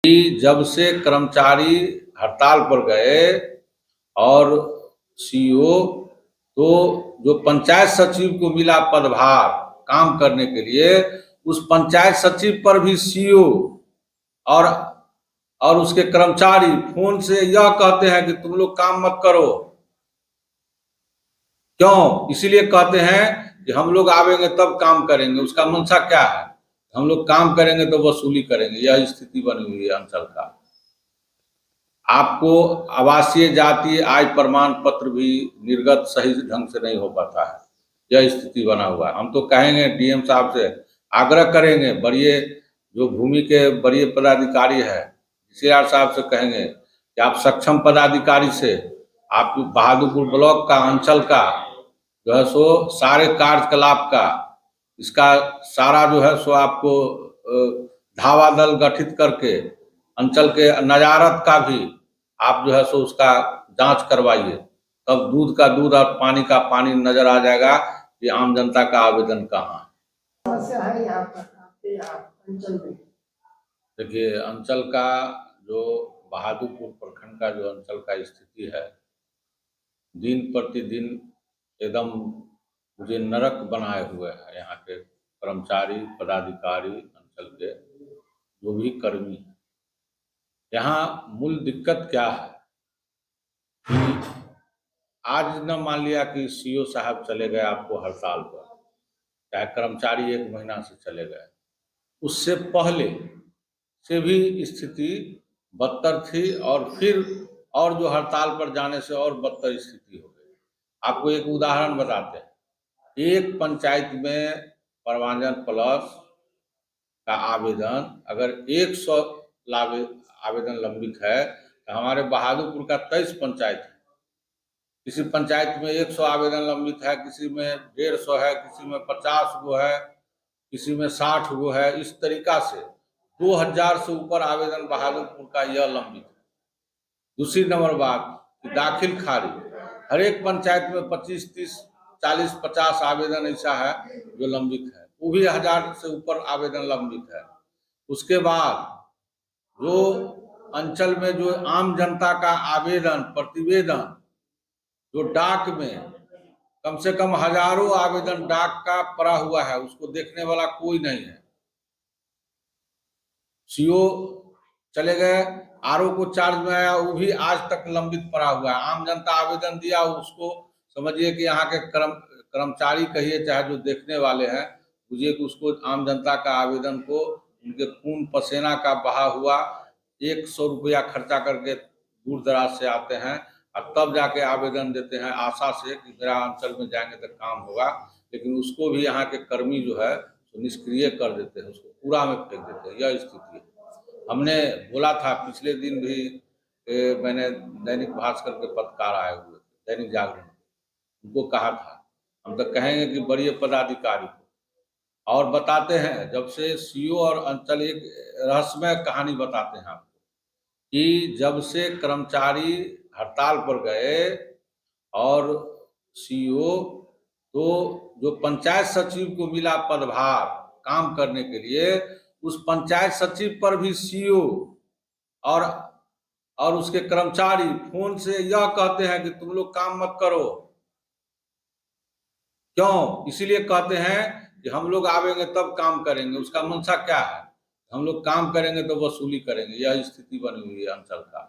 कि जब से कर्मचारी हड़ताल पर गए और सीईओ तो जो पंचायत सचिव को मिला पदभार काम करने के लिए, उस पंचायत सचिव पर भी सीईओ और उसके कर्मचारी फोन से यह कहते हैं कि तुम लोग काम मत करो। क्यों? इसीलिए कहते हैं कि हम लोग आवेंगे तब काम करेंगे। उसका मंशा क्या है? हम लोग काम करेंगे तो वसूली करेंगे। यह स्थिति बनी हुई है अंचल का। आपको आवासीय जातीय आय प्रमाण पत्र भी निर्गत सही ढंग से नहीं हो पाता है। यह स्थिति बना हुआ है। हम तो कहेंगे डीएम साहब से, आग्रह करेंगे, बड़े जो भूमि के बड़े पदाधिकारी है सीआर साहब से कहेंगे कि आप सक्षम पदाधिकारी से आप बहादुरपुर ब्लॉक का अंचल का जो है सो सारे कार्यकलाप का इसका सारा जो है सो आपको धावा दल गठित करके अंचल के नजारत का भी आप जो है सो उसका जांच करवाइए। तब दूध का दूध और पानी का पानी नजर आ जाएगा कि आम जनता का आवेदन कहाँ है। समस्या है यहाँ पर आपके अंचल में? देखिए, अंचल का जो बहादुरपुर प्रखंड का जो अंचल का स्थिति है, दिन प्रतिदिन एकदम मुझे नरक बनाए हुए है। यहाँ के कर्मचारी पदाधिकारी अंचल के जो भी कर्मी हैं, यहाँ मूल दिक्कत क्या है कि आज न मान लिया कि सीईओ साहब चले गए आपको हड़ताल पर, चाहे कर्मचारी 1 महीना से चले गए, उससे पहले से भी स्थिति बदतर थी और फिर और जो हड़ताल पर जाने से और बदतर स्थिति हो गई। आपको एक उदाहरण बताते हैं। एक पंचायत में प्रवांजन प्लस का आवेदन अगर 100 आवेदन लंबित है, तो हमारे बहादुरपुर का 23 पंचायत है। किसी पंचायत में 100 आवेदन लंबित है, किसी में 150 है, किसी में 50 गो है, किसी में 60 गो है। इस तरीका से 2000 से ऊपर आवेदन बहादुरपुर का यह लंबित है। दूसरी नंबर बात कि दाखिल खारिज हर एक पंचायत में 25, 30, 40, 50 आवेदन ऐसा है जो लंबित है, वो भी 1000 से ऊपर आवेदन लंबित है। उसके बाद जो अंचल में जो आम जनता का आवेदन प्रतिवेदन जो डाक में कम से कम हजारों आवेदन डाक का पड़ा हुआ है, उसको देखने वाला कोई नहीं है। सीओ चले गए, आरओ को चार्ज में आया, वो भी आज तक लंबित पड़ा हुआ है। आम जनता आवेदन दिया, उसको समझिए कि यहाँ के कर्मचारी कहिए चाहे जो देखने वाले हैं, बुझिए कि उसको आम जनता का आवेदन को उनके खून पसीना का बहा हुआ 100 रुपया खर्चा करके दूर दराज से आते हैं और तब जाके आवेदन देते हैं आशा से कि मेरा अंचल में जाएंगे तो काम होगा। लेकिन उसको भी यहाँ के कर्मी जो है तो निष्क्रिय कर देते हैं, उसको कूड़ा में फेंक देते हैं। यह स्थिति है। हमने बोला था पिछले दिन भी, मैंने दैनिक भास्कर के पत्रकार आए हुए थे, दैनिक जागरण, उनको कहा था हम तो कहेंगे कि बड़े पदाधिकारी को और बताते हैं। जब से सीईओ और अंचल एक रहस्यमय कहानी बताते हैं आपको कि जब से कर्मचारी हड़ताल पर गए और सीईओ तो जो पंचायत सचिव को मिला पदभार काम करने के लिए, उस पंचायत सचिव पर भी सीईओ और उसके कर्मचारी फोन से यह कहते हैं कि तुम लोग काम मत करो। क्यों? इसीलिए कहते हैं कि हम लोग आवेंगे तब काम करेंगे। उसका मंशा क्या है? हम लोग काम करेंगे तो वसूली करेंगे। यह स्थिति बनी हुई है अंचल का।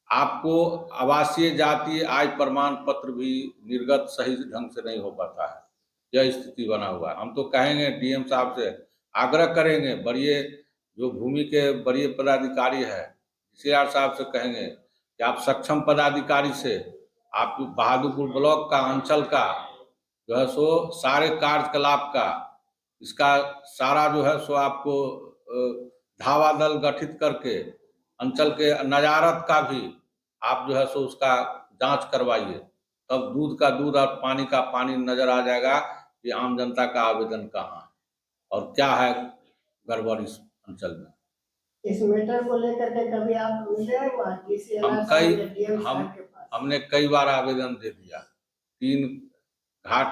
आपको आवासीय जातीय आय प्रमाण पत्र भी निर्गत सही ढंग से नहीं हो पाता है। यह स्थिति बना हुआ है। हम तो कहेंगे डीएम साहब से, आग्रह करेंगे, बड़े जो भूमि के बड़े पदाधिकारी है सीआर साहब से कहेंगे कि आप सक्षम पदाधिकारी से आप बहादुरपुर ब्लॉक का अंचल का जो है सो सारे कार्यकलाप का इसका सारा जो है सो आपको धावा दल गठित करके अंचल के नजारत का भी आप जो है सो उसका जांच करवाइए। तब दूध का दूध और पानी का पानी नजर आ जाएगा कि आम जनता का आवेदन कहाँ है और क्या है गड़बड़ इस अंचल में। इस मैटर को लेकर के कभी आप मिले हमने कई बार आवेदन दे दिया। 3 घाट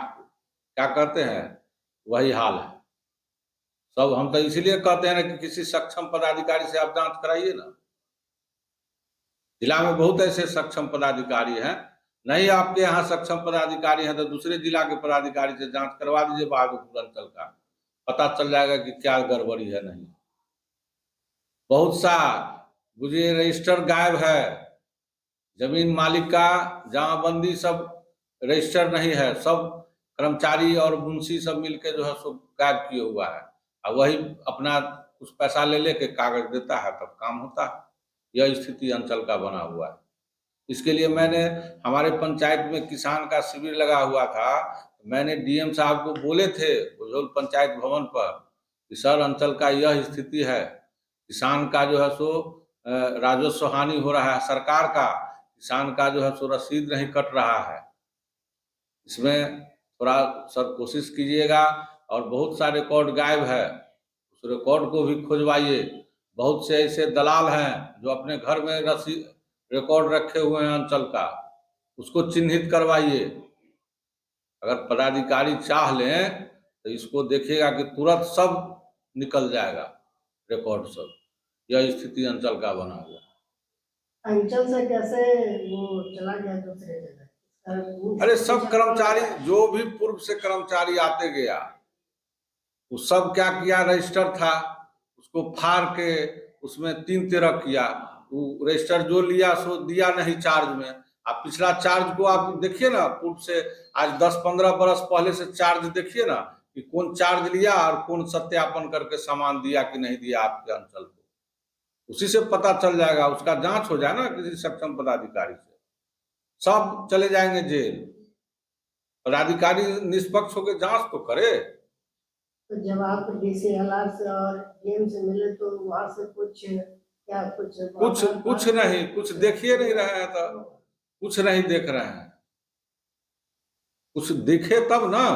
क्या कहते हैं, वही हाल है। सब हम तो इसीलिए कहते हैं ना कि किसी सक्षम पदाधिकारी से आप जांच कराइए ना। जिला में बहुत ऐसे सक्षम पदाधिकारी हैं, नहीं आपके यहाँ सक्षम पदाधिकारी हैं तो दूसरे जिला के पदाधिकारी से जांच करवा दीजिए बहादुरपुर अंचल का, पता चल जाएगा कि क्या गड़बड़ी है नहीं। बहुत सा बुझिए रजिस्टर गायब है, जमीन मालिक का जमाबंदी सब रजिस्टर नहीं है, सब कर्मचारी और मुंशी सब मिलके जो है सो गायब किए हुआ है, और वही अपना कुछ पैसा ले लेके कागज देता है तब काम होता है। यह स्थिति अंचल का बना हुआ है। इसके लिए मैंने हमारे पंचायत में किसान का शिविर लगा हुआ था, मैंने डीएम साहब को बोले थे उज्जवल पंचायत भवन पर कि सर अंचल का यह स्थिति है, किसान का जो है सो राजस्व हानि हो रहा है, सरकार का किसान का जो है सो रसीद नहीं कट रहा है, इसमें थोड़ा सर कोशिश कीजिएगा। और बहुत सा रिकॉर्ड गायब है, उस रिकॉर्ड को भी खुजवाइए। बहुत से ऐसे दलाल हैं जो अपने घर में रसीद रिकॉर्ड रखे हुए हैं अंचल का, उसको चिन्हित करवाइए। अगर पदाधिकारी चाह लें तो इसको देखिएगा कि तुरंत सब निकल जाएगा रिकॉर्ड सब। यह स्थिति अंचल का बना हुआ। अंचल से कैसे वो चला गया दूसरे जगह? अरे सब कर्मचारी जो भी पूर्व से कर्मचारी आते गया, वो सब क्या किया, रजिस्टर था उसको फाड़ के उसमें 3 तरह किया, वो रजिस्टर जो लिया सो दिया नहीं चार्ज में। आप पिछला चार्ज को आप देखिए ना, पूर्व से आज 10-15 बरस पहले से चार्ज देखिए ना कि कौन चार्ज लिया और कौन सत्यापन करके सामान दिया कि नहीं दिया आपके अंचल को, उसी से पता चल जाएगा। उसका जांच हो जाए ना किसी सक्षम पदाधिकारी से, सब चले जाएंगे जेल। पदाधिकारी निष्पक्ष होकर जांच तो करे। तो जब आप डीसीएलआर से और डीएम से मिले तो वहां से कुछ क्या कुछ नहीं, कुछ देखिए नहीं रहे हैं, तो कुछ नहीं देख रहे हैं। कुछ दिखे तब ना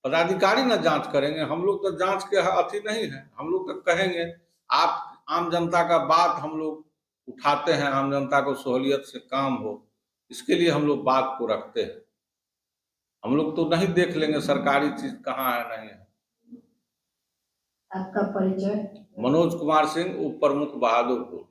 पदाधिकारी ना जांच करेंगे। हम लोग तो जांच के अथी नहीं है, हम लोग तो कहेंगे आप आम जनता का बात हम लोग उठाते हैं, आम जनता को सहूलियत से काम हो, इसके लिए हम लोग बात को रखते हैं। हम लोग तो नहीं देख लेंगे सरकारी चीज कहाँ है नहीं है। आपका परिचय? मनोज कुमार सिंह, उप प्रमुख बहादुरपुर।